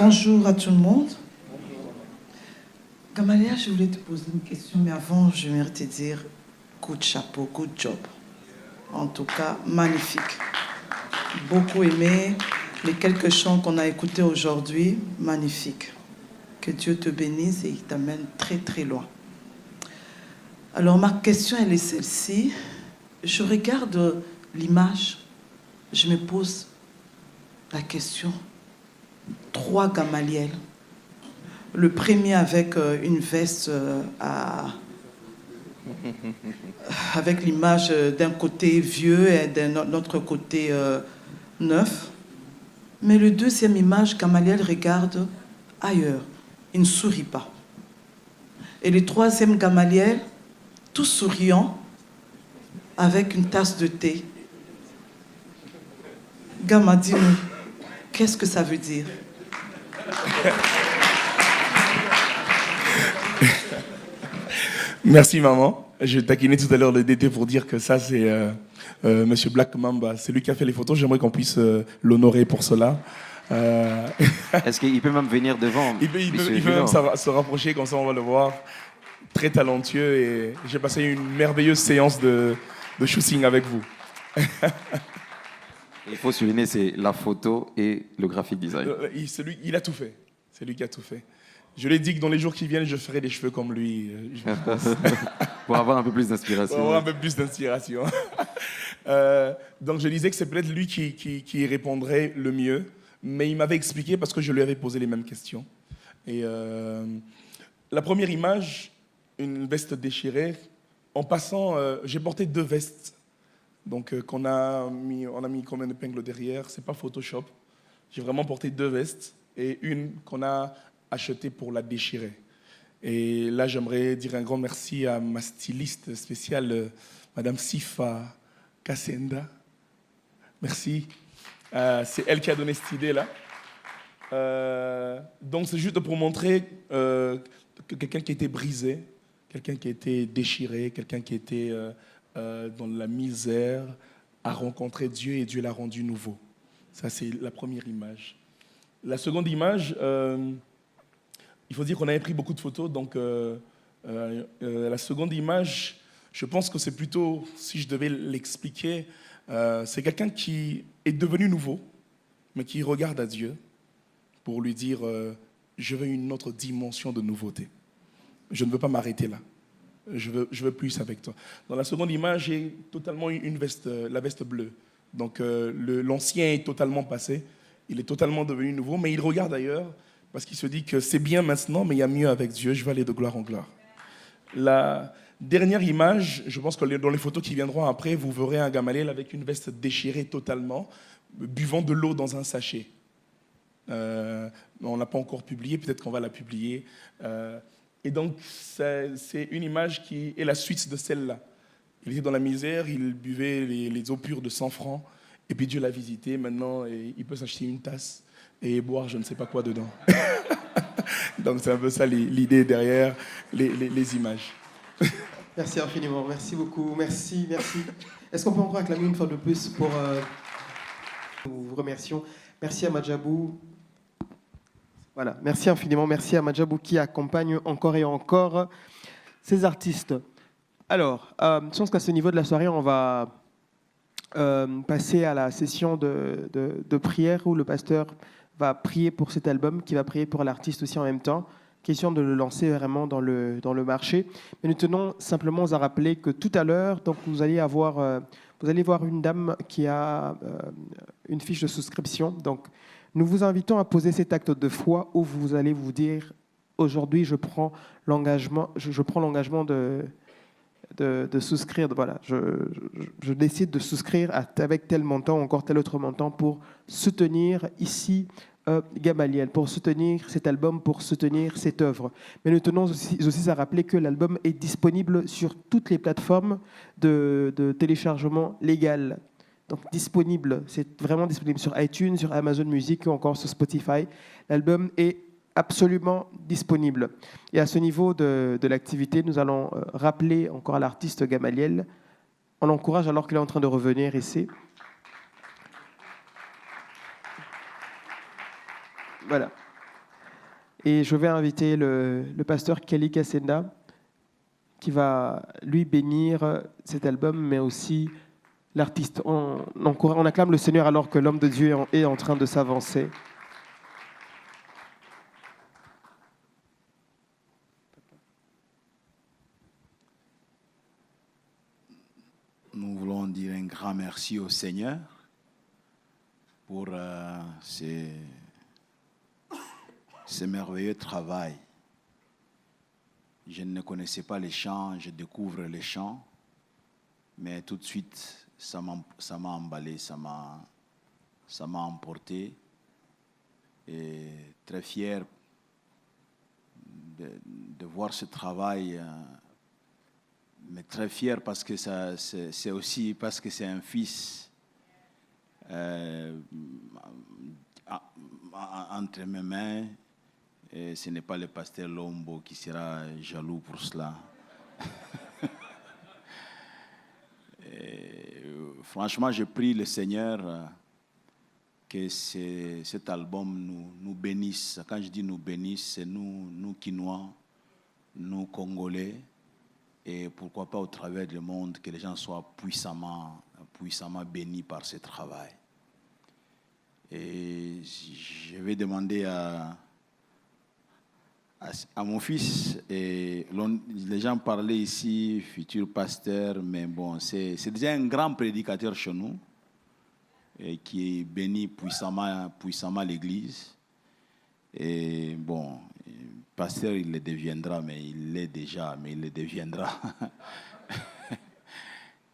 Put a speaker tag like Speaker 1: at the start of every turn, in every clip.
Speaker 1: Bonjour à tout le monde. Gamalia, je voulais te poser une question, mais avant, j'aimerais te dire coup de chapeau, good job. En tout cas, magnifique. Beaucoup aimé. Les quelques chants qu'on a écoutés aujourd'hui, magnifique. Que Dieu te bénisse et il t'amène très très loin. Alors ma question, elle est celle-ci. Je regarde l'image, je me pose la question. 3 Gamaliel. Le premier avec une veste avec l'image d'un côté vieux et d'un autre côté neuf. Mais le deuxième image, Gamaliel regarde ailleurs. Il ne sourit pas. Et le troisième Gamaliel, tout souriant, avec une tasse de thé. Gama, dis-nous, qu'est-ce que ça veut dire?
Speaker 2: Merci maman. Je taquinais tout à l'heure le DT pour dire que ça c'est Monsieur Black Mamba. C'est lui qui a fait les photos. J'aimerais qu'on puisse l'honorer pour cela.
Speaker 3: Est-ce qu'il peut même venir devant?
Speaker 2: Il peut même se rapprocher, comme ça on va le voir. Très talentueux et j'ai passé une merveilleuse séance de shooting avec vous.
Speaker 3: Il faut souligner, c'est la photo et le graphic design.
Speaker 2: Il a tout fait. C'est lui qui a tout fait. Je lui ai dit que dans les jours qui viennent, je ferai des cheveux comme lui.
Speaker 3: Pour avoir un peu plus d'inspiration.
Speaker 2: Pour avoir un peu plus d'inspiration. Donc je disais que c'est peut-être lui qui répondrait le mieux. Mais il m'avait expliqué parce que je lui avais posé les mêmes questions. Et la première image, une veste déchirée. En passant, j'ai porté 2 vestes. Donc on a mis comme une épingle derrière. C'est pas Photoshop. J'ai vraiment porté 2 vestes et une qu'on a achetée pour la déchirer. Et là, j'aimerais dire un grand merci à ma styliste spéciale, Madame Sifa Kassenda. Merci. C'est elle qui a donné cette idée-là. Donc c'est juste pour montrer que quelqu'un qui était brisé, quelqu'un qui était déchiré, quelqu'un qui était dans la misère, a rencontré Dieu et Dieu l'a rendu nouveau. Ça, c'est la première image. La seconde image, il faut dire qu'on avait pris beaucoup de photos. Donc la seconde image, je pense que c'est plutôt, si je devais l'expliquer, c'est quelqu'un qui est devenu nouveau, mais qui regarde à Dieu pour lui dire je veux une autre dimension de nouveauté. Je ne veux pas m'arrêter là. Je veux plus avec toi. Dans la seconde image, j'ai totalement une veste, la veste bleue. Donc l'ancien est totalement passé, il est totalement devenu nouveau, mais il regarde ailleurs parce qu'il se dit que c'est bien maintenant, mais il y a mieux avec Dieu, je vais aller de gloire en gloire. La dernière image, je pense que dans les photos qui viendront après, vous verrez un Gamaliel avec une veste déchirée totalement, buvant de l'eau dans un sachet. On ne l'a pas encore publié, peut-être qu'on va la publier. Et donc, c'est une image qui est la suite de celle-là. Il était dans la misère, il buvait les eaux pures de 100 francs, et puis Dieu l'a visité. Maintenant, il peut s'acheter une tasse et boire je ne sais pas quoi dedans. Donc, c'est un peu ça l'idée derrière les images.
Speaker 4: Merci infiniment, merci beaucoup, merci. Est-ce qu'on peut encore acclamer une fois de plus pour... Nous vous remercions. Merci à Madjabou. Voilà, merci infiniment, merci à Madjabou qui accompagne encore et encore ces artistes. Alors, je pense qu'à ce niveau de la soirée, on va passer à la session de prière où le pasteur va prier pour cet album, qui va prier pour l'artiste aussi en même temps. Question de le lancer vraiment dans le marché. Mais nous tenons simplement à rappeler que tout à l'heure, donc vous allez voir une dame qui a une fiche de souscription. Donc, nous vous invitons à poser cet acte de foi où vous allez vous dire aujourd'hui, je prends l'engagement de souscrire. Voilà, je décide de souscrire avec tel montant ou encore tel autre montant pour soutenir ici Gamaliel, pour soutenir cet album, pour soutenir cette œuvre. Mais nous tenons aussi à rappeler que l'album est disponible sur toutes les plateformes de téléchargement légal. Donc disponible, c'est vraiment disponible sur iTunes, sur Amazon Music ou encore sur Spotify. L'album est absolument disponible. Et à ce niveau de l'activité, nous allons rappeler encore à l'artiste Gamaliel. On l'encourage alors qu'il est en train de revenir ici. Voilà. Et je vais inviter le pasteur Kelly Kassenda qui va lui bénir cet album, mais aussi l'artiste. On acclame le Seigneur alors que l'homme de Dieu est en train de s'avancer.
Speaker 5: Nous voulons dire un grand merci au Seigneur pour ce merveilleux travail. Je ne connaissais pas les chants, je découvre les chants, mais tout de suite, ça m'a emballé, ça m'a emporté. Et très fier de voir ce travail, mais très fier parce que c'est aussi parce que c'est un fils entre mes mains. Et ce n'est pas le pasteur Lombo qui sera jaloux pour cela. Franchement, je prie le Seigneur que cet album nous bénisse. Quand je dis nous bénisse, c'est nous Quinois, nous Congolais, et pourquoi pas au travers du monde, que les gens soient puissamment bénis par ce travail. Et je vais demander à mon fils, et les gens parlaient ici, futur pasteur, mais bon, c'est déjà un grand prédicateur chez nous, et qui bénit puissamment l'Église. Et bon, pasteur, il le deviendra, mais il l'est déjà, mais il le deviendra.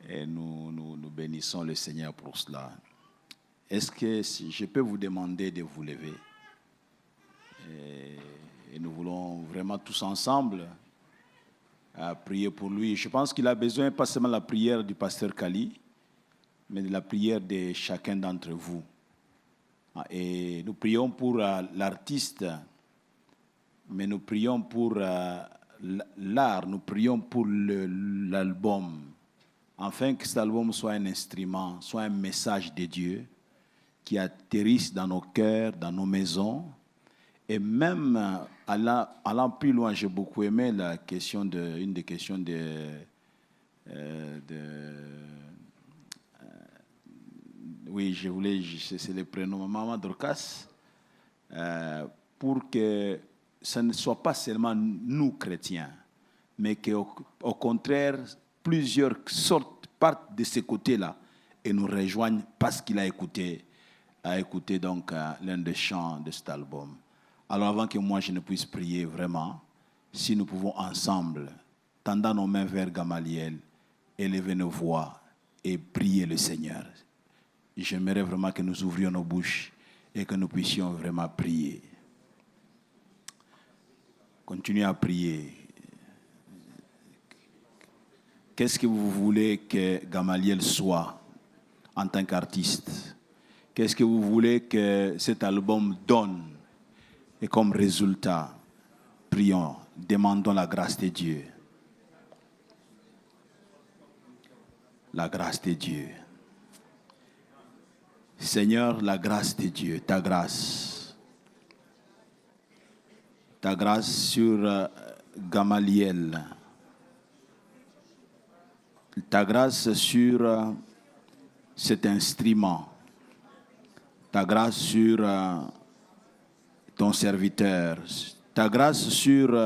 Speaker 5: Et nous bénissons le Seigneur pour cela. Est-ce que je peux vous demander de vous lever? Et nous voulons vraiment tous ensemble prier pour lui. Je pense qu'il a besoin pas seulement de la prière du pasteur Kali, mais de la prière de chacun d'entre vous. Et nous prions pour l'artiste, mais nous prions pour l'art, nous prions pour l'album, afin que cet album soit un instrument, soit un message de Dieu qui atterrisse dans nos cœurs, dans nos maisons. Et même allant plus loin, j'ai beaucoup aimé une des questions oui, c'est le prénom Maman Dorcas, pour que ce ne soit pas seulement nous chrétiens, mais qu'au contraire, plusieurs partent de ce côté-là et nous rejoignent parce qu'il a écouté donc l'un des chants de cet album. Alors avant que moi je ne puisse prier vraiment, si nous pouvons ensemble, tendant nos mains vers Gamaliel, élever nos voix et prier le Seigneur. J'aimerais vraiment que nous ouvrions nos bouches et que nous puissions vraiment prier. Continuez à prier. Qu'est-ce que vous voulez que Gamaliel soit en tant qu'artiste? Qu'est-ce que vous voulez que cet album donne? Et comme résultat, prions, demandons la grâce de Dieu. La grâce de Dieu. Seigneur, la grâce de Dieu, ta grâce. Ta grâce sur Gamaliel. Ta grâce sur cet instrument. Ta grâce sur ton serviteur. Ta grâce sur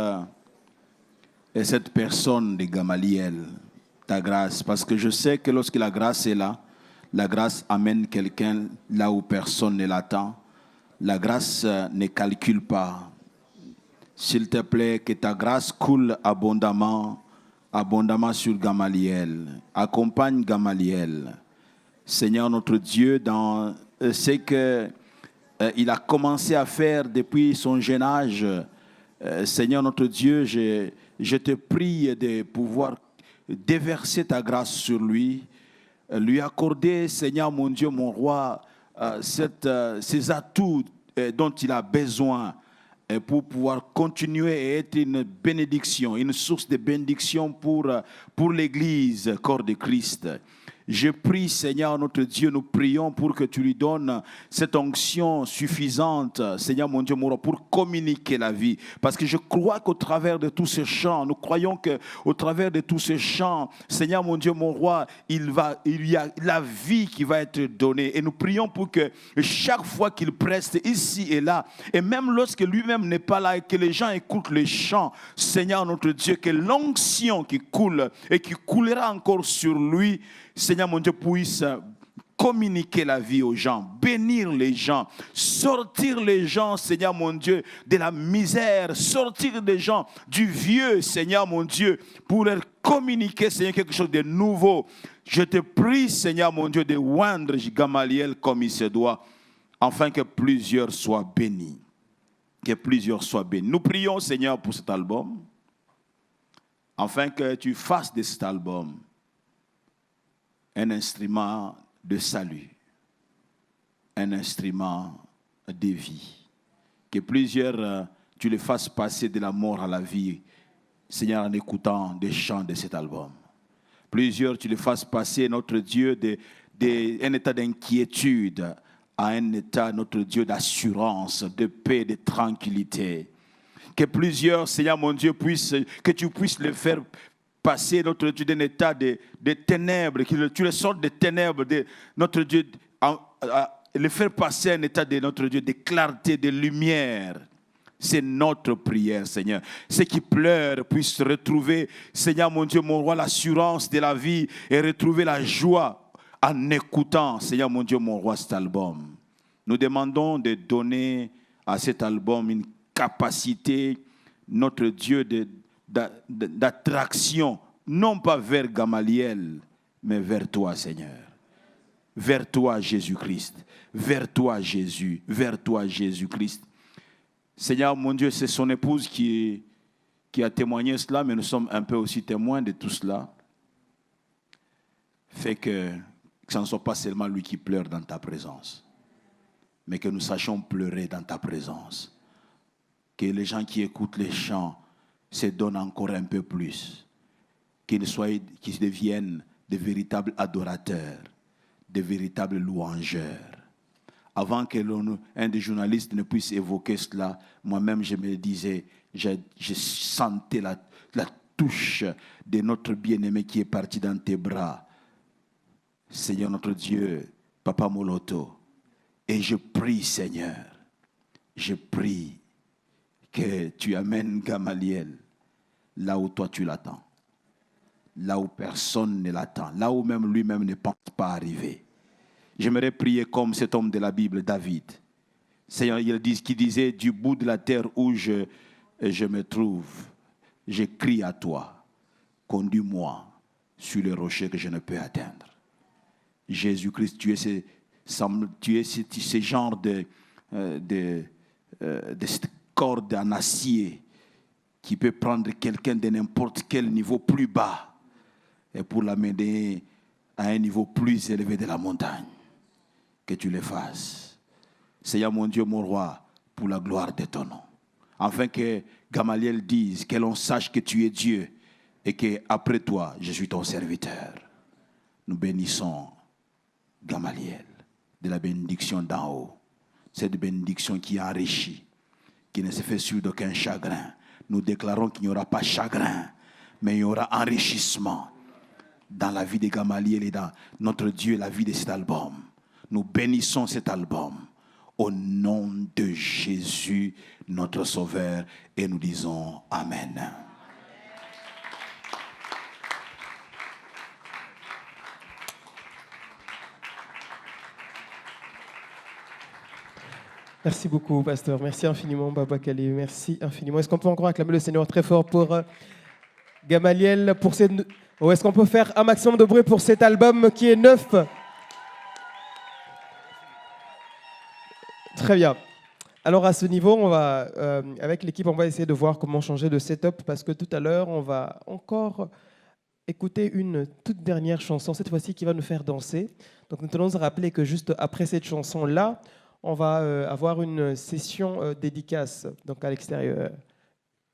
Speaker 5: cette personne de Gamaliel. Ta grâce, parce que je sais que lorsque la grâce est là, la grâce amène quelqu'un là où personne ne l'attend. La grâce ne calcule pas. S'il te plaît, que ta grâce coule abondamment sur Gamaliel. Accompagne Gamaliel. Seigneur notre Dieu, dans ce qu'il a commencé à faire depuis son jeune âge. Seigneur notre Dieu, je te prie de pouvoir déverser ta grâce sur lui. Lui accorder, Seigneur mon Dieu, mon roi, ces atouts dont il a besoin pour pouvoir continuer à être une bénédiction, une source de bénédiction pour l'Église, corps de Christ. Je prie, Seigneur notre Dieu, nous prions pour que tu lui donnes cette onction suffisante, Seigneur mon Dieu, mon roi, pour communiquer la vie. Parce que je crois qu'au travers de tous ces chants, nous croyons qu'au travers de tous ces chants, Seigneur mon Dieu, mon roi, il y a la vie qui va être donnée. Et nous prions pour que chaque fois qu'il preste ici et là, et même lorsque lui-même n'est pas là et que les gens écoutent les chants, Seigneur notre Dieu, que l'onction qui coule et qui coulera encore sur lui, Seigneur mon Dieu, puisse communiquer la vie aux gens, bénir les gens, sortir les gens, Seigneur mon Dieu, de la misère, sortir les gens du vieux, Seigneur mon Dieu, pour leur communiquer, Seigneur, quelque chose de nouveau. Je te prie, Seigneur mon Dieu, de oindre Gamaliel comme il se doit, afin que plusieurs soient bénis. Que plusieurs soient bénis. Nous prions, Seigneur, pour cet album, afin que tu fasses de cet album un instrument de salut, un instrument de vie. Que plusieurs, tu les fasses passer de la mort à la vie, Seigneur, en écoutant des chants de cet album. Plusieurs, tu les fasses passer, notre Dieu, d'un état d'inquiétude à un état, notre Dieu, d'assurance, de paix, de tranquillité. Que plusieurs, Seigneur mon Dieu, que tu puisses les faire passer, notre Dieu, d'un état de ténèbres, que tu les sortes des ténèbres, de notre Dieu, les faire passer un état de notre Dieu, de clarté, de lumière. C'est notre prière, Seigneur. Ceux qui pleurent puissent retrouver, Seigneur mon Dieu, mon roi, l'assurance de la vie et retrouver la joie en écoutant, Seigneur mon Dieu, mon roi, cet album. Nous demandons de donner à cet album une capacité, notre Dieu, d'attraction, non pas vers Gamaliel, mais vers toi, Seigneur. Vers toi, Jésus-Christ. Vers toi, Jésus. Vers toi, Jésus-Christ. Seigneur, mon Dieu, c'est son épouse qui a témoigné cela, mais nous sommes un peu aussi témoins de tout cela. Fait que ce ne soit pas seulement lui qui pleure dans ta présence, mais que nous sachions pleurer dans ta présence. Que les gens qui écoutent les chants se donnent encore un peu plus. Qu'ils deviennent de véritables adorateurs, de véritables louangeurs. Avant qu'un des journalistes ne puisse évoquer cela, moi-même je me disais, je sentais la touche de notre bien-aimé qui est parti dans tes bras. Seigneur notre Dieu, Papa Moloto, et je prie, Seigneur, je prie que tu amènes Gamaliel là où toi tu l'attends, là où personne ne l'attend, là où même lui-même ne pense pas arriver. J'aimerais prier comme cet homme de la Bible, David. Seigneur, qui disait, du bout de la terre où je me trouve, je crie à toi, conduis-moi sur les rochers que je ne peux atteindre. Jésus-Christ, tu es ce genre de cette corde en acier qui peut prendre quelqu'un de n'importe quel niveau plus bas et pour l'amener à un niveau plus élevé de la montagne. Que tu le fasses. Seigneur mon Dieu, mon roi, pour la gloire de ton nom. Afin que Gamaliel dise, que l'on sache que tu es Dieu et qu'après toi, je suis ton serviteur. Nous bénissons Gamaliel de la bénédiction d'en haut. Cette bénédiction qui enrichit, qui ne se fait sur d'aucun chagrin. Nous déclarons qu'il n'y aura pas chagrin, mais il y aura enrichissement dans la vie de Gamaliel et dans notre Dieu, la vie de cet album. Nous bénissons cet album au nom de Jésus, notre Sauveur, et nous disons Amen.
Speaker 4: Merci beaucoup, pasteur. Merci infiniment, Baba Kali. Merci infiniment. Est-ce qu'on peut encore acclamer le Seigneur très fort pour Gamaliel, ou est-ce qu'on peut faire un maximum de bruit pour cet album qui est neuf? Très bien. Alors à ce niveau, on va, avec l'équipe, on va essayer de voir comment changer de setup, parce que tout à l'heure, on va encore écouter une toute dernière chanson, cette fois-ci qui va nous faire danser. Donc nous tenons à rappeler que juste après cette chanson-là, on va avoir une session dédicace, donc à l'extérieur,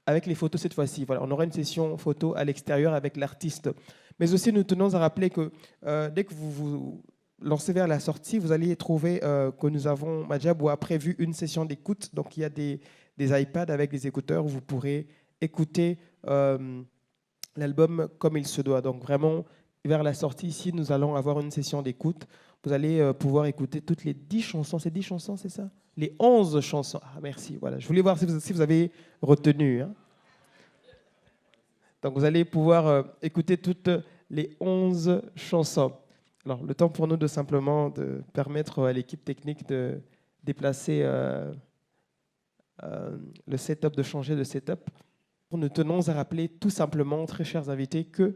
Speaker 4: avec les photos cette fois-ci. Voilà, on aura une session photo à l'extérieur avec l'artiste. Mais aussi, nous tenons à rappeler que dès que vous vous lancez vers la sortie, vous allez trouver que nous avons, Madjabou a prévu une session d'écoute. Donc, il y a des iPads avec des écouteurs où vous pourrez écouter l'album comme il se doit. Donc, vraiment, vers la sortie, ici, nous allons avoir une session d'écoute. Vous allez pouvoir écouter toutes les 10 chansons. C'est 10 chansons, c'est ça? Les 11 chansons. Ah, merci. Voilà. Je voulais voir si vous avez retenu. Hein. Donc, vous allez pouvoir écouter toutes les 11 chansons. Alors, le temps pour nous de simplement de permettre à l'équipe technique de déplacer le setup, de changer de setup. Nous tenons à rappeler tout simplement, très chers invités, que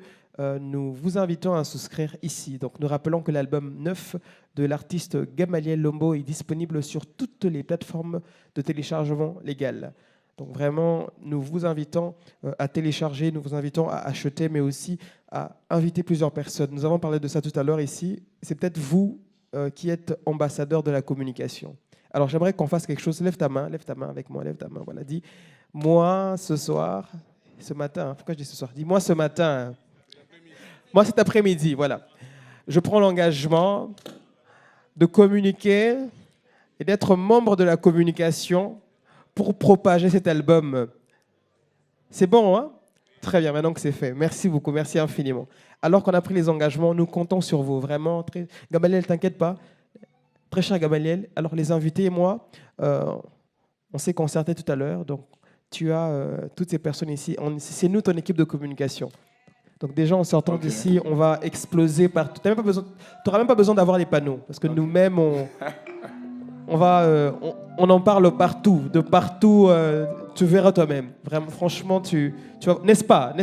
Speaker 4: nous vous invitons à souscrire ici. Donc, nous rappelons que l'album 9 de l'artiste Gamaliel Lombo est disponible sur toutes les plateformes de téléchargement légales. Donc, vraiment, nous vous invitons à télécharger, nous vous invitons à acheter, mais aussi à inviter plusieurs personnes. Nous avons parlé de ça tout à l'heure ici. C'est peut-être vous qui êtes ambassadeur de la communication. Alors, j'aimerais qu'on fasse quelque chose. Lève ta main avec moi, lève ta main. Voilà, dis, moi, ce soir, ce matin, pourquoi je dis ce soir? Dis-moi ce matin. Moi, cet après-midi, voilà. Je prends l'engagement de communiquer et d'être membre de la communication pour propager cet album. C'est bon, hein? Très bien, maintenant que c'est fait. Merci beaucoup, merci infiniment. Alors qu'on a pris les engagements, nous comptons sur vous, vraiment. Gamaliel, t'inquiète pas. Très cher Gamaliel, alors les invités et moi, on s'est concerté tout à l'heure, donc tu as toutes ces personnes ici. C'est nous, ton équipe de communication. Donc déjà, en sortant d'ici, on va exploser partout. Tu n'auras même pas besoin d'avoir les panneaux, parce que nous-mêmes, on en parle partout, de partout. Tu verras toi-même. Vraiment, franchement, tu vas, n'est-ce pas?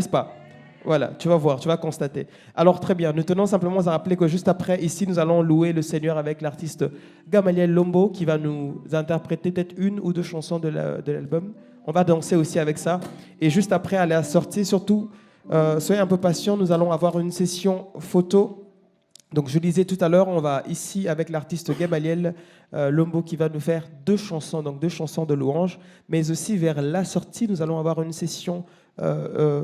Speaker 4: Voilà, tu vas voir, tu vas constater. Alors très bien, nous tenons simplement à rappeler que juste après, ici, nous allons louer le Seigneur avec l'artiste Gamaliel Lombo qui va nous interpréter peut-être une ou deux chansons de l'album. On va danser aussi avec ça. Et juste après, à la sortie, surtout, soyez un peu patients, nous allons avoir une session photo. Donc je disais tout à l'heure, on va ici avec l'artiste Gamaliel Lombo qui va nous faire deux chansons de louange, mais aussi vers la sortie, nous allons avoir une session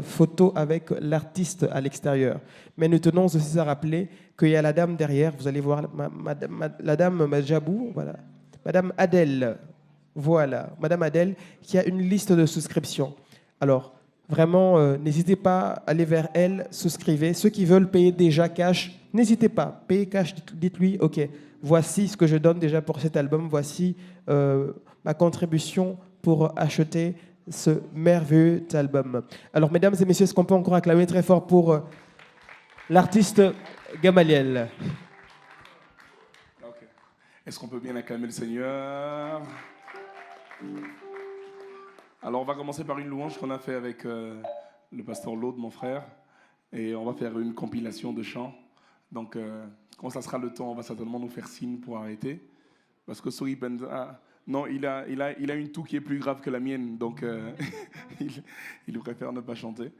Speaker 4: photo avec l'artiste à l'extérieur. Mais nous tenons aussi à rappeler qu'il y a la dame derrière, vous allez voir la dame Madjabou, voilà, Madame Adèle, voilà, Madame Adèle, qui a une liste de souscription. Alors, vraiment, n'hésitez pas à aller vers elle, souscrivez. Ceux qui veulent payer déjà cash, n'hésitez pas, payez cash, dites-lui, ok, voici ce que je donne déjà pour cet album, voici ma contribution pour acheter ce merveilleux album. Alors, mesdames et messieurs, est-ce qu'on peut encore acclamer très fort pour l'artiste Gamaliel?
Speaker 2: Okay. Est-ce qu'on peut bien acclamer le Seigneur? Alors, on va commencer par une louange qu'on a fait avec le pasteur Laude, mon frère, et on va faire une compilation de chants. Donc, quand ça sera le temps, on va certainement nous faire signe pour arrêter. Parce que Sohi Benza, non, il a une toux qui est plus grave que la mienne, donc il préfère ne pas chanter.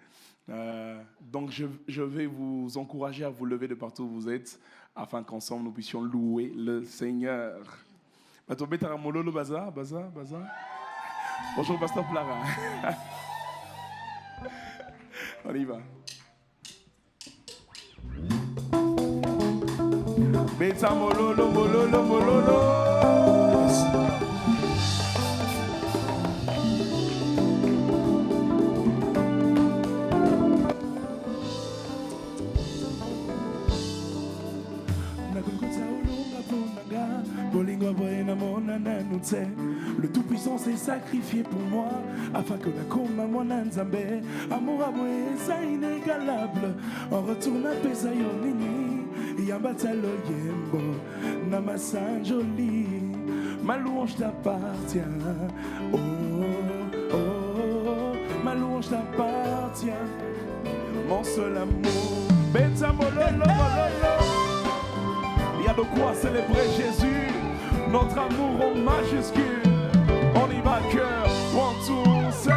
Speaker 2: Donc, je vais vous encourager à vous lever de partout où vous êtes, afin qu'ensemble nous puissions louer le Seigneur. Baza. Bonjour, pasteur Plara. On y va. Beta mololo, mololo, mololo. Le Tout-Puissant s'est sacrifié pour moi, afin que la coma mon Nzambe, amour à moi inégalable, en retourne à Pesayo Nini, Yabatalo Yembo, Namasan Joli, ma louange t'appartient, oh, oh, oh, ma louange t'appartient, mon seul amour, Beta Mololo, Mololo, il y a de quoi célébrer Jésus. Notre amour en majuscule, on y va cœur, one, two, say.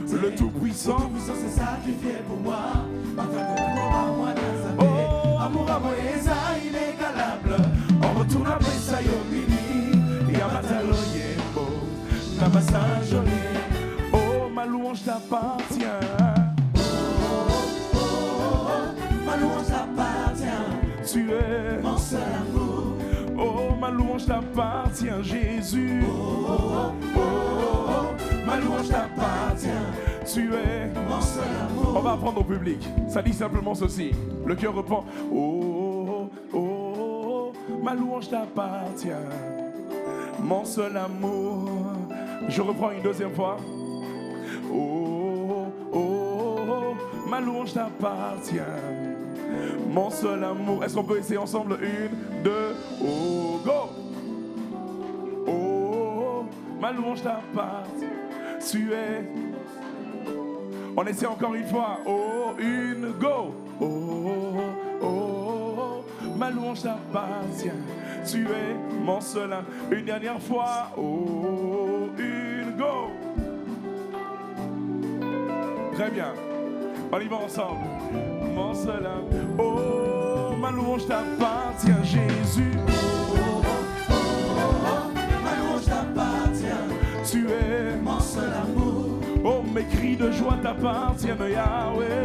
Speaker 2: Le Tout-Puissant s'est sacrifié pour moi. Oh, amour à moi, inégalable. On retourne après ça, Yomini. Yamatalo Yembo, Namasan Joli. Oh, ma louange louange t'appartient.
Speaker 6: Ma louange t'appartient.
Speaker 2: Tu es
Speaker 6: Mon seul amour.
Speaker 2: Oh, ma louange t'appartient, Jésus.
Speaker 6: Ma louange t'appartient.
Speaker 2: Tu es
Speaker 6: Mon seul amour.
Speaker 2: On va apprendre au public. Ça dit simplement ceci. Le cœur reprend. Oh, oh, oh, ma louange t'appartient. Mon seul amour. Je reprends une deuxième fois. Oh, oh, oh, ma louange t'appartient. Mon seul amour. Est-ce qu'on peut essayer ensemble? 1, 2, oh, go! Oh, ma louange t'appartient. Tu es. On essaie encore une fois. Oh, 1, go! Oh, oh, oh, ma louange t'appartient. Tu es mon seul amour. Une dernière fois. Oh, 1, go! Très bien. On y va ensemble. Mon seul amour. Oh, ma louange t'appartient, Jésus.
Speaker 6: Ma louange t'appartient.
Speaker 2: Tu es
Speaker 6: Mon seul amour.
Speaker 2: oh, mes cris de joie t'appartiennent, Yahweh.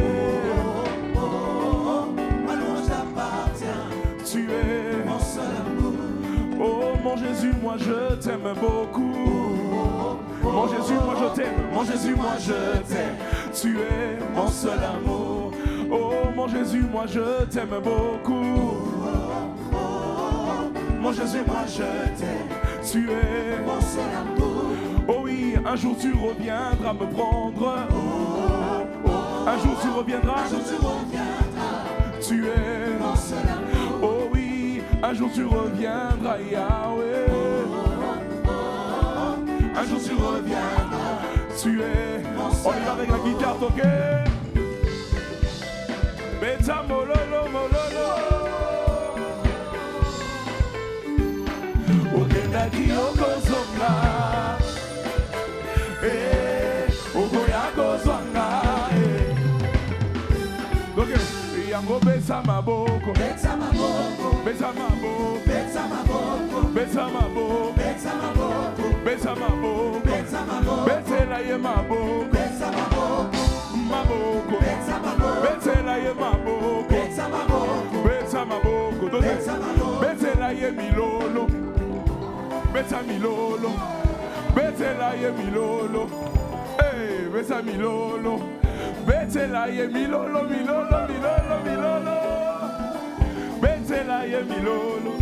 Speaker 6: Ma louange t'appartient.
Speaker 2: Tu es
Speaker 6: Mon seul amour.
Speaker 2: oh, mon Jésus, moi je t'aime beaucoup. Mon Jésus, moi je t'aime. Mon Jésus, moi je t'aime. Tu es mon seul amour. Oh, mon Jésus, moi je t'aime beaucoup. Mon Jésus, moi je t'aime. Tu es
Speaker 6: Mon seul amour.
Speaker 2: oh oui, un jour tu reviendras me prendre. Un jour tu reviendras.
Speaker 6: Un jour tu reviendras.
Speaker 2: Tu es
Speaker 6: Mon seul amour.
Speaker 2: oh oui, un jour tu reviendras, Yahweh. Un jour tu reviendras. Tu es. On y va avec la guitare, ok? Beta mololo mololo. Okendaki okozonga. Okoya kozonga. Ok, yango besa maboko.
Speaker 6: Besa maboko.
Speaker 2: Besa maboko.
Speaker 6: Besa maboko.
Speaker 2: Besa maboko.
Speaker 6: Besa maboko.
Speaker 2: Besa maboko.
Speaker 6: Besa maboko.
Speaker 2: Betela ye maboko.
Speaker 6: Besa maboko.
Speaker 2: Maboko.
Speaker 6: Besa maboko.
Speaker 2: Betela ye maboko.
Speaker 6: Besa maboko.
Speaker 2: Besa maboko.
Speaker 6: Besa maboko.
Speaker 2: Betela ye milolo. Besa milolo. Betela ye milolo. Hey, besa milolo. Betela ye milolo, milolo, milolo, milolo. Betela ye milolo.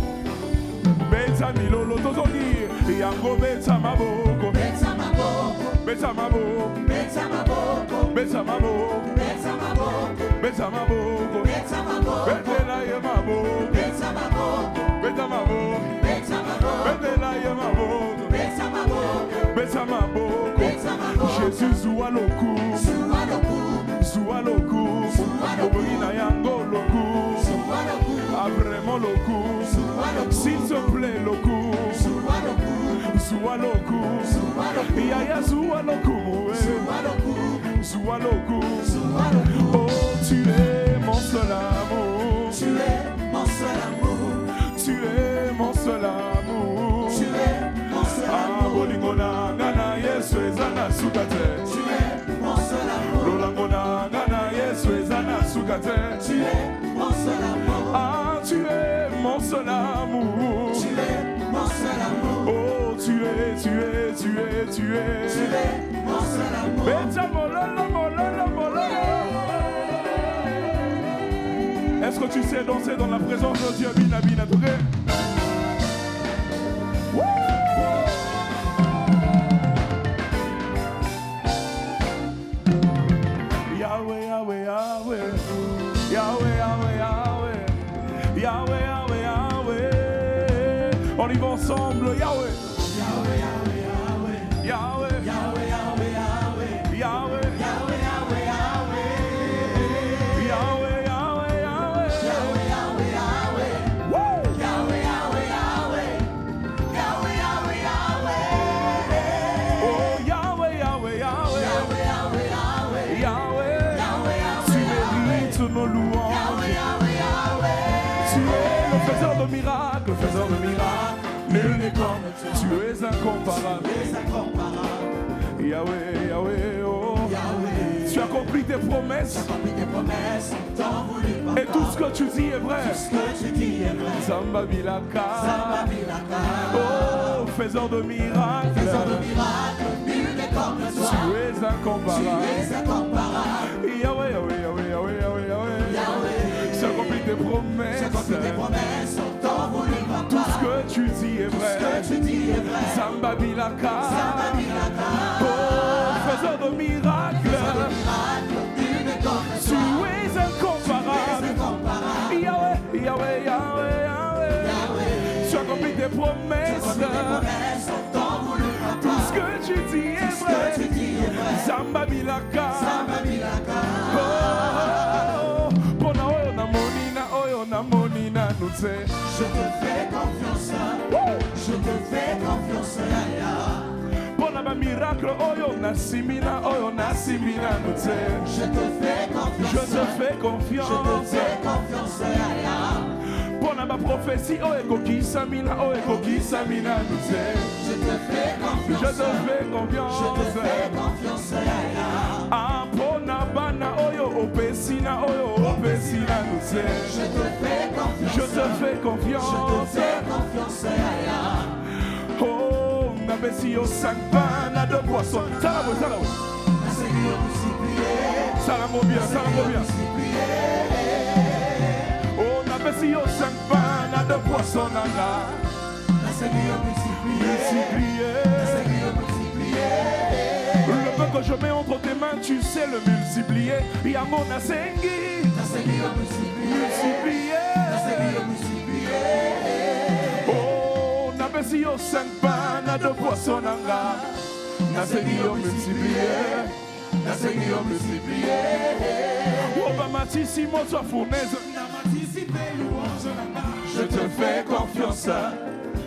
Speaker 2: Besa milolo. Tozoni. Yango besa maboko.
Speaker 6: Besa maboko.
Speaker 2: Besa maboko.
Speaker 6: Besa maboko.
Speaker 2: Besa maboko.
Speaker 6: Besa maboko.
Speaker 2: Besa maboko.
Speaker 6: Besa maboko.
Speaker 2: Betela ye maboko.
Speaker 6: Besa maboko.
Speaker 2: Besa maboko.
Speaker 6: Besa maboko.
Speaker 2: Betela ye maboko.
Speaker 6: Besa maboko.
Speaker 2: Besa maboko.
Speaker 6: Besa maboko.
Speaker 2: Jésus zoua loku.
Speaker 6: Suwa loku.
Speaker 2: Zoua loku.
Speaker 6: Suwa loku.
Speaker 2: Obina yango loku.
Speaker 6: Suwa loku.
Speaker 2: Ah vraiment loku.
Speaker 6: Suwa loku.
Speaker 2: S'il te plaît loku.
Speaker 6: Suwa loku.
Speaker 2: Zoua loku.
Speaker 6: Suwa loku.
Speaker 2: Yaya zoua loku.
Speaker 6: Suwa loku.
Speaker 2: Zoua loku.
Speaker 6: Suwa loku.
Speaker 2: Oh tu es mon seul amour.
Speaker 6: Tu es mon seul amour.
Speaker 2: Tu es mon seul amour.
Speaker 6: Tu es mon seul
Speaker 2: Ah,
Speaker 6: amour.
Speaker 2: bolingona ngana Yesu ezana sukate.
Speaker 6: Tu es mon seul amour.
Speaker 2: Lolangona ngana Yesu ezana sukate.
Speaker 6: Tu es mon seul amour.
Speaker 2: Ah, tu es mon seul amour.
Speaker 6: Tu es mon seul amour.
Speaker 2: Oh, tu es.
Speaker 6: Tu es mon seul amour.
Speaker 2: Beta mololo, mololo, mololo. Est-ce que tu sais danser dans la présence de Dieu? Bina, bina, touré. Yahweh, Yahweh, Yahweh. Yahweh, Yahweh, Yahweh. Yahweh, Yahweh, Yahweh. On y va ensemble, Yahweh.
Speaker 6: Yahweh, Yahweh, Yahweh.
Speaker 2: Yahweh.
Speaker 6: Yahweh, Yahweh, Yahweh.
Speaker 2: Yahweh.
Speaker 6: Yahweh, Yahweh, Yahweh.
Speaker 2: Yahweh, Yahweh, Yahweh.
Speaker 6: Yahweh, Yahweh, Yahweh.
Speaker 2: Woo!
Speaker 6: Yahweh, Yahweh, Yahweh. Yahweh, Yahweh, Yahweh.
Speaker 2: Oh, Yahweh, Yahweh, Yahweh.
Speaker 6: Yahweh, Yahweh, Yahweh.
Speaker 2: Yahweh.
Speaker 6: Yahweh,
Speaker 2: Tu
Speaker 6: Yahweh,
Speaker 2: mérites nos louanges.
Speaker 6: Yahweh, Yahweh, Yahweh.
Speaker 2: Tu es le faiseur de miracles, le faiseur de miracles. Nul n'est comme tu es incomparable.
Speaker 6: Tu es incomparable.
Speaker 2: Yahweh, Yahweh, oh. Tu as compris tes promesses. Et tout ce que tu dis est vrai. Samba Bilaka. Oh, faiseur de miracles. Tu es incomparable. Yahweh, Yahweh, Yahweh, Yahweh, Yahweh, Yahweh. Tu as compris tes promesses. Tout ce que tu dis est vrai. Samba Bilaka. Oh, faiseur de miracles. Tu es incomparable. Yahweh, Yahweh, Yahweh, Yahweh. Tu as compris tes promesses. Tout ce que tu dis est vrai. Samba Bilaka. Oh, pona oyo na monina nous c'est.
Speaker 6: Je te fais confiance. Je te fais confiance.
Speaker 2: Pona ba miracle oyo na simina nous c'est.
Speaker 6: Je te fais confiance.
Speaker 2: Je te fais confiance.
Speaker 6: Je te fais confiance.
Speaker 2: Pona ba prophétie oyo kokisamina nous c'est.
Speaker 6: Je te fais confiance.
Speaker 2: Je te fais confiance.
Speaker 6: Je te fais confiance.
Speaker 2: Ah, pona bana oyo opesina nous c'est.
Speaker 6: Je te fais confiance.
Speaker 2: Je te fais confiance.
Speaker 6: Je te fais confiance.
Speaker 2: Oh, n'abessi au 5 pains à 2 poissons. Ça va, ça va. Ça va bien, ça va bien. Oh, n'abessi au 5 pains à 2 poissons. Le peu que je mets entre tes mains, tu sais le multiplier. Yango na sengi. Multiplier. Oh, n'abessi au 5 pains à 2 poissons. Nasengi yo multiplier. Nasengi yo multiplier. Oh, bah matisi mo sois fournaise. Je te fais confiance.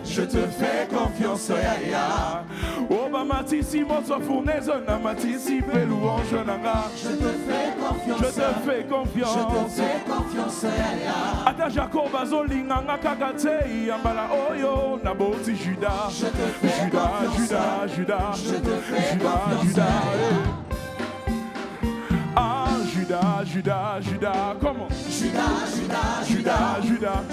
Speaker 2: Je te fais confiance, ya ya. Oh, bah matisi mo sois fournaise. Na matisi pe louange nanga.
Speaker 6: Je te fais confiance.
Speaker 2: Je te fais confiance.
Speaker 6: Je te fais confiance, ya ya.
Speaker 2: Ata Jacob azolinganga kakate yambala oyo na boti Judas.
Speaker 6: Je te fais confiance.
Speaker 2: Judas.
Speaker 6: Je te fais confiance.
Speaker 2: Ah, Judas, comment?
Speaker 6: Judas,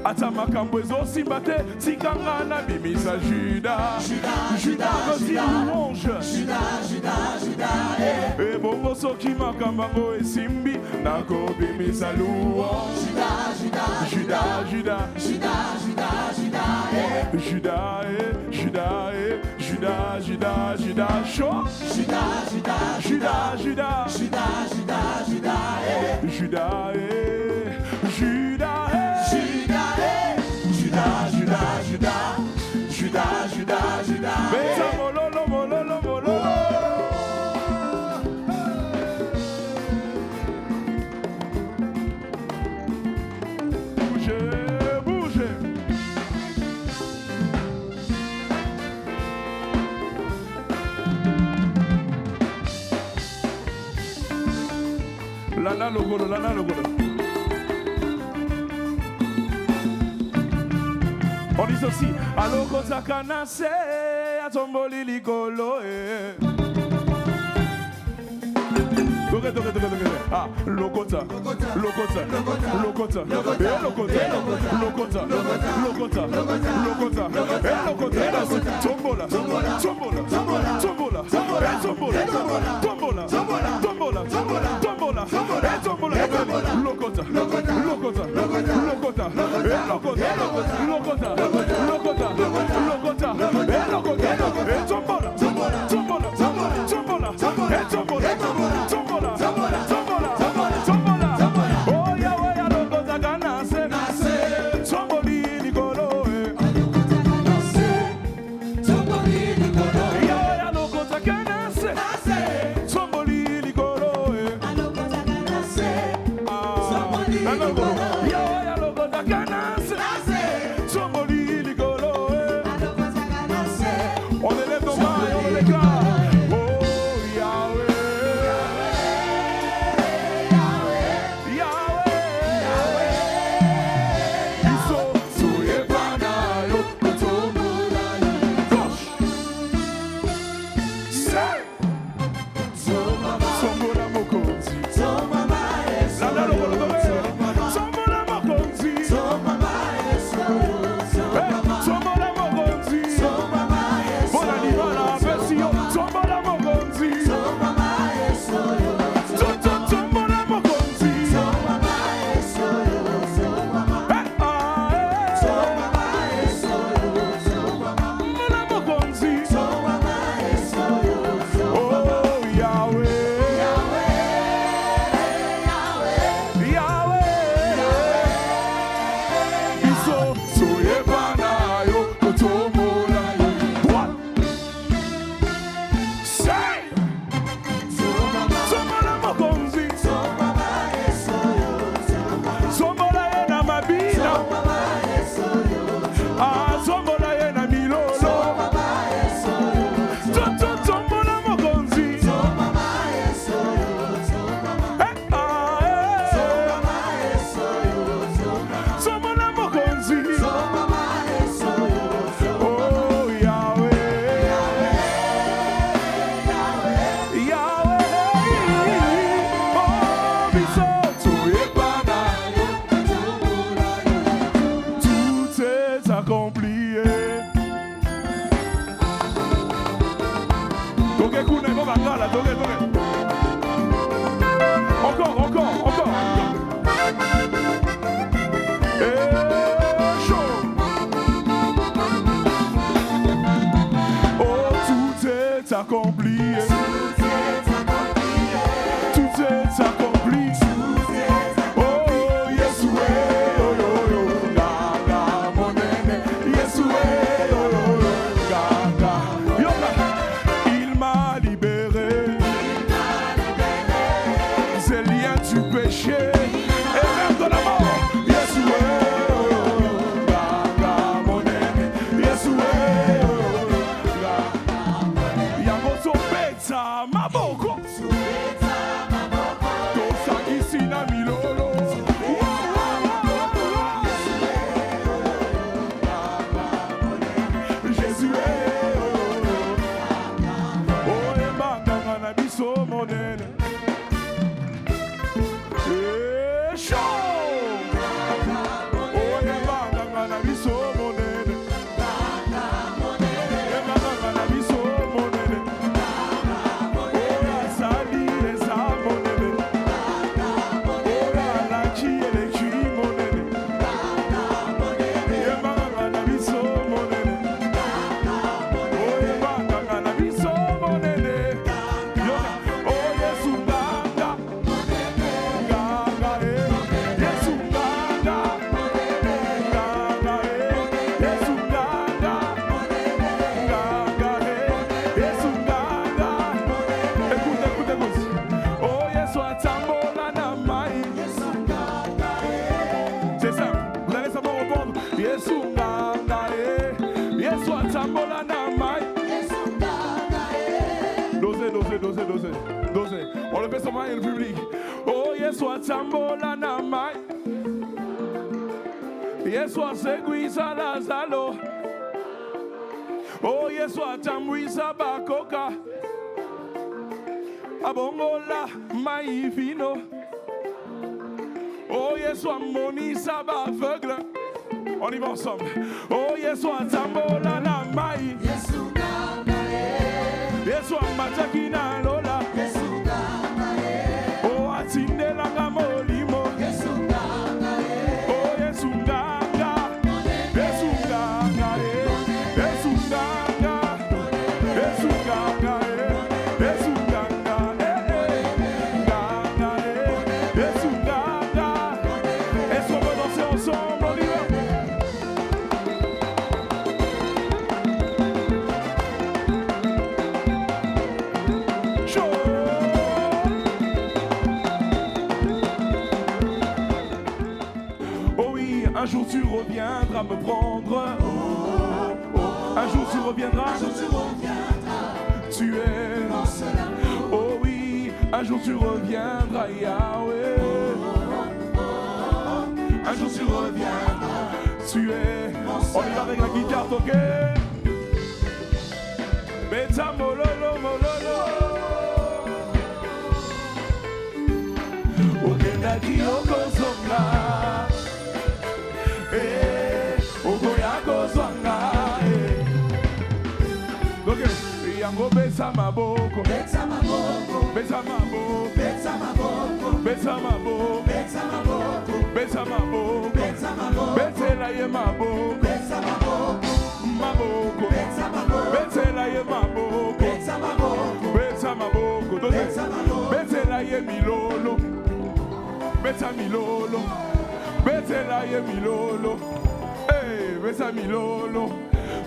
Speaker 2: Ata makambo ezosimba te tikanga na bimisa Judas kosi louange ebongo soki makambo yango esimbi nakobimisa louange Judas chaud Judas. Beta mololo. Bougez. Lana logolo. On dit ceci, allo kozaka na se atomboli likolo Toke. Ah, lokota. Tombola. Oh, Yahweh, alokota kanase. Tomboli likolo Yahweh, alokota kanase. Tomboli likolo Yahweh, alokota kanase. Tomboli likolo On élève nos mains. Bangala, donnez. Encore. Et chaud. Oh, tout est accompli. Tout est accompli. Oh, Yeshua, Gaga, mon aîné. Yeshua, Gaga. Il m'a libéré. Ces liens du péché et même de la mort. Yeshua, Gaga, mon aîné. Yeshua, Yamoto Beta, Maboko. Tosakisina Milolo. Jésus oh, Embanga na biso monene. Show! Oh, Embanga na biso monene. Embanga na biso monene. Oh, Asali eza monene. Oh, Alachi elechi monene. Embanga na biso monene. Oh, Embanga na biso monene. Oh, Yesu Ganga. Ganga, Yesu Ganga. Ganga, Yesu Ganga. Ganga, Yesu Ganga. Écoute. Oh, Yesu atambola na mai. C'est ça, vous allez savoir répondre. Yesu Ganga, Yesu atambola na mai. Dosez. On le fait seulement dans le public. Oh, Yesu atambola na mai. Yesu aseguisa Lazaro. Oh, Yesu atambuisa bakoka. Abongola mai vino. Oh, Yesu amonisa ba aveugle. On y va ensemble. Oh, Yesu atambola na mai. Yesu amataki na lola. Oh, atindela nga molimo. Oh, Yesu Ganga. Yesu Ganga, Yesu Ganga. Yesu Ganga, Yesu Ganga. Ganga, Yesu Ganga. Est-ce qu'on peut danser ensemble? On y va. Chaud. Oh oui, un jour tu reviendras me prendre. Un jour tu reviendras. Tu es mon seul amour. Oh oui, un jour tu reviendras, Yahweh. Un jour tu reviendras. Tu es mon seul amour. On y va avec la guitare, ok? Beta mololo, mololo. Okendaki okozonga. Okoya kozonga. Ok, yango besa maboko. Besa maboko. Besa maboko. Besa maboko. Besa maboko. Besa maboko. Besa maboko. Besa maboko. Betela ye maboko. Besa maboko. Maboko. Besa maboko. Betela ye maboko. Besa maboko. Besa maboko. Besa maboko. Betela ye milolo. Besa milolo. Betela ye milolo. Hey, besa milolo.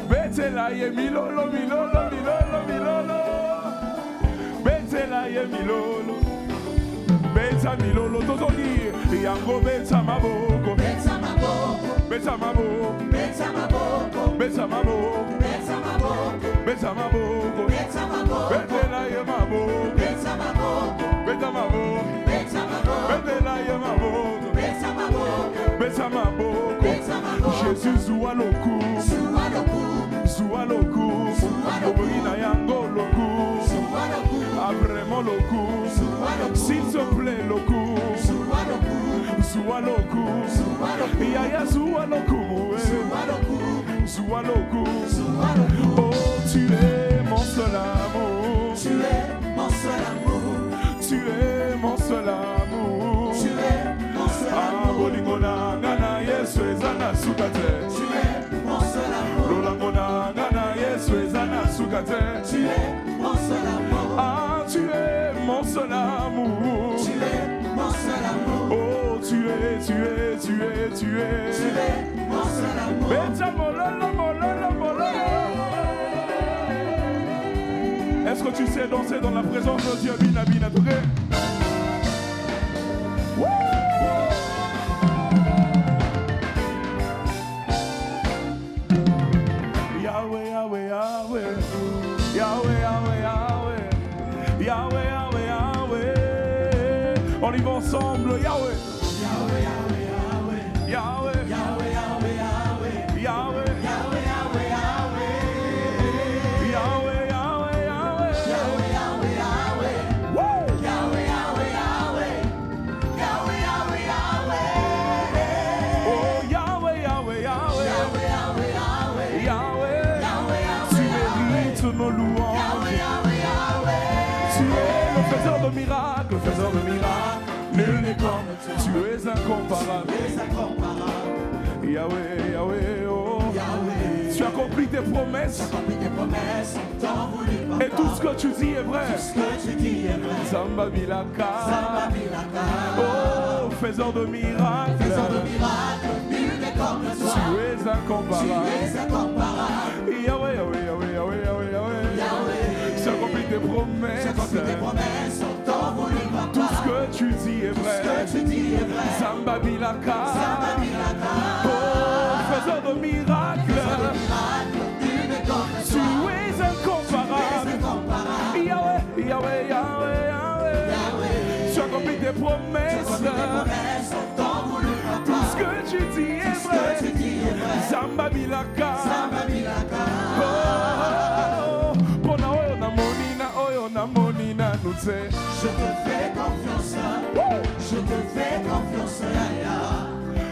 Speaker 2: Betela ye milolo, milolo, milolo, milolo. Betela ye milolo. Beta milolo, tozoni. Yango beta maboko. Beta maboko. Beta maboko. Beta maboko. Beta maboko. Beta maboko. Beta maboko. Beta maboko. Betela ye maboko. Beta maboko. Beta maboko. Beta maboko. Betela ye maboko. Beta maboko. Beta maboko. Beta maboko. Jésus zoua loku. Zoua loku. Zoua loku. Obrina yango loku. Zoua loku. Ah vraiment loku. S'il te plaît loku. Zoua loku. Zoua loku. Yaya zoua loku. Zoua loku. Oh tu es mon seul amour. Tu es mon bolingo na nga na Yesu eza na suka te.
Speaker 6: Tu es mon seul amour.
Speaker 2: Lolango na nga na Yesu eza na suka te.
Speaker 6: Tu es mon seul amour.
Speaker 2: Ah, tu es mon seul amour.
Speaker 6: Tu es mon seul amour.
Speaker 2: Oh, tu es.
Speaker 6: Tu es mon seul amour.
Speaker 2: Beta mololo, mololo, mololo. Est-ce que tu sais danser dans la présence de Dieu? Bina, bina, ok? Yahweh, Yahweh, Yahweh. Yahweh, Yahweh, Yahweh. Yahweh, Yahweh, Yahweh. On y va ensemble, Yahweh.
Speaker 6: Yahweh, Yahweh, Yahweh.
Speaker 2: Yahweh.
Speaker 6: Yahweh, Yahweh, Yahweh.
Speaker 2: Yahweh.
Speaker 6: Yahweh, Yahweh, Yahweh.
Speaker 2: Yahweh, Yahweh, Yahweh.
Speaker 6: Yahweh, Yahweh, Yahweh.
Speaker 2: Woo!
Speaker 6: Yahweh, Yahweh, Yahweh. Yahweh, Yahweh, Yahweh.
Speaker 2: Oh, Yahweh, Yahweh, Yahweh.
Speaker 6: Yahweh, Yahweh, Yahweh.
Speaker 2: Yahweh.
Speaker 6: Yahweh,
Speaker 2: Tu
Speaker 6: Yahweh,
Speaker 2: mérites nos louanges.
Speaker 6: Yahweh, Yahweh, Yahweh.
Speaker 2: Tu es le faiseur de miracles, faiseur de miracles. Nul n'est comme toi. Tu es incomparable.
Speaker 6: Tu es incomparable.
Speaker 2: Yahweh, Yahweh, oh.
Speaker 6: Yahweh.
Speaker 2: Tu accomplis tes promesses.
Speaker 6: Accomplis tes promesses, tant voulu papa.
Speaker 2: Et tout ce que tu dis est vrai.
Speaker 6: Tout ce que tu dis est vrai.
Speaker 2: Zamba Bilaka.
Speaker 6: Samba Bilaka.
Speaker 2: Oh, faiseur de miracles.
Speaker 6: Faiseur de miracles, nul n'est comme toi.
Speaker 2: Tu es
Speaker 6: Tu
Speaker 2: incomparable.
Speaker 6: es incomparable.
Speaker 2: Yahweh, Yahweh, Yahweh, Yahweh, Yahweh, Yahweh.
Speaker 6: Yahweh.
Speaker 2: Tu accomplis tes promesses.
Speaker 6: J'accomplis tes promesses, tant voulu papa.
Speaker 2: Tout ce que tu dis est
Speaker 6: Tout
Speaker 2: vrai.
Speaker 6: ce que tu dis est vrai.
Speaker 2: Zamba Bilaka.
Speaker 6: Samba Bilaka.
Speaker 2: Oh, faiseur de miracles.
Speaker 6: Faiseur de miracles, nul n'est comme
Speaker 2: Tu
Speaker 6: toi.
Speaker 2: es
Speaker 6: Tu es
Speaker 2: incomparable.
Speaker 6: incomparable.
Speaker 2: Yahweh, Yahweh, Yahweh, Yahweh.
Speaker 6: Yahweh.
Speaker 2: Tu accomplis tes promesses.
Speaker 6: J'accomplis tes promesses, tant voulu papa.
Speaker 2: Tout ce que tu dis est
Speaker 6: Tout ce que
Speaker 2: vrai.
Speaker 6: tu dis est vrai.
Speaker 2: Zamba Bilaka.
Speaker 6: Samba Bilaka.
Speaker 2: Oh, pona oyo na monina, oyo na monina nutse.
Speaker 6: Je te fais confiance. Je te fais confiance, Yaya.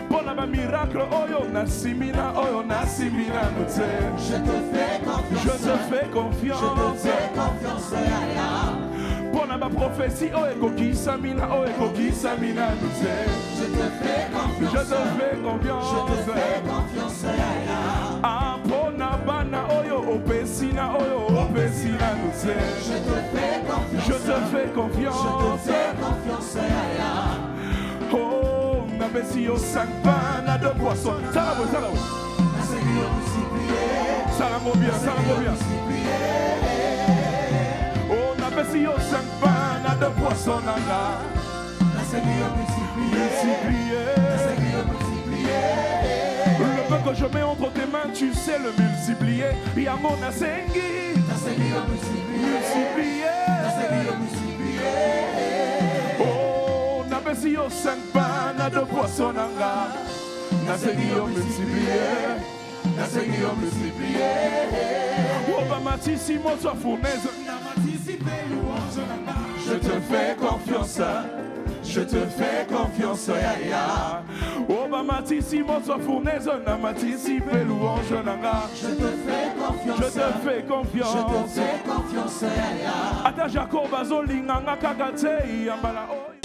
Speaker 2: Pona ba miracle, oyo na simina, oyo na simina nutse.
Speaker 6: Je te fais confiance.
Speaker 2: Je te fais
Speaker 6: Je te
Speaker 2: confiance.
Speaker 6: fais confiance, Yaya.
Speaker 2: Pona ba prophétie, oyo kokisa mina, oyo kokisa mina nutse.
Speaker 6: Je te fais confiance.
Speaker 2: Je te fais
Speaker 6: Je te
Speaker 2: confiance.
Speaker 6: fais confiance, Yaya.
Speaker 2: Ah, pona bana oyo opesina, oyo opesina nutse.
Speaker 6: Je te fais confiance.
Speaker 2: Je te fais
Speaker 6: Je te
Speaker 2: confiance.
Speaker 6: fais confiance, Yaya.
Speaker 2: Oh, na besi yo 5 pains, na 2 poissons. Ça va, ça va.
Speaker 6: La Seigneur multiplié.
Speaker 2: Ça va bien, ça va bien. Oh, na besi yo 5 pains, na 2 poissons, nanga.
Speaker 6: La Seigneur multiplié. La
Speaker 2: Multiplié.
Speaker 6: Seigneur multiplié.
Speaker 2: Le peu que je mets entre tes mains, tu sais le multiplier. Yango na sengi.
Speaker 6: La Seigneur multiplié.
Speaker 2: Multiplié.
Speaker 6: La Seigneur multiplié.
Speaker 2: Oh, na besi yo 5 pains, na 2 poissons, nanga. Na sengi yo multiplié.
Speaker 6: La Seigneur multiplié.
Speaker 2: Oh, ba matisi mo sois fournaise. Je te fais confiance. Je te fais confiance, yaya. Oh, ba matisi mo sois fournaise. Na matisi pe louange nanga.
Speaker 6: Je te fais confiance.
Speaker 2: Je te fais
Speaker 6: Je te
Speaker 2: confiance.
Speaker 6: fais confiance, Yaya.
Speaker 2: Ata Jacob azolinga nga kaka te yambala oyo.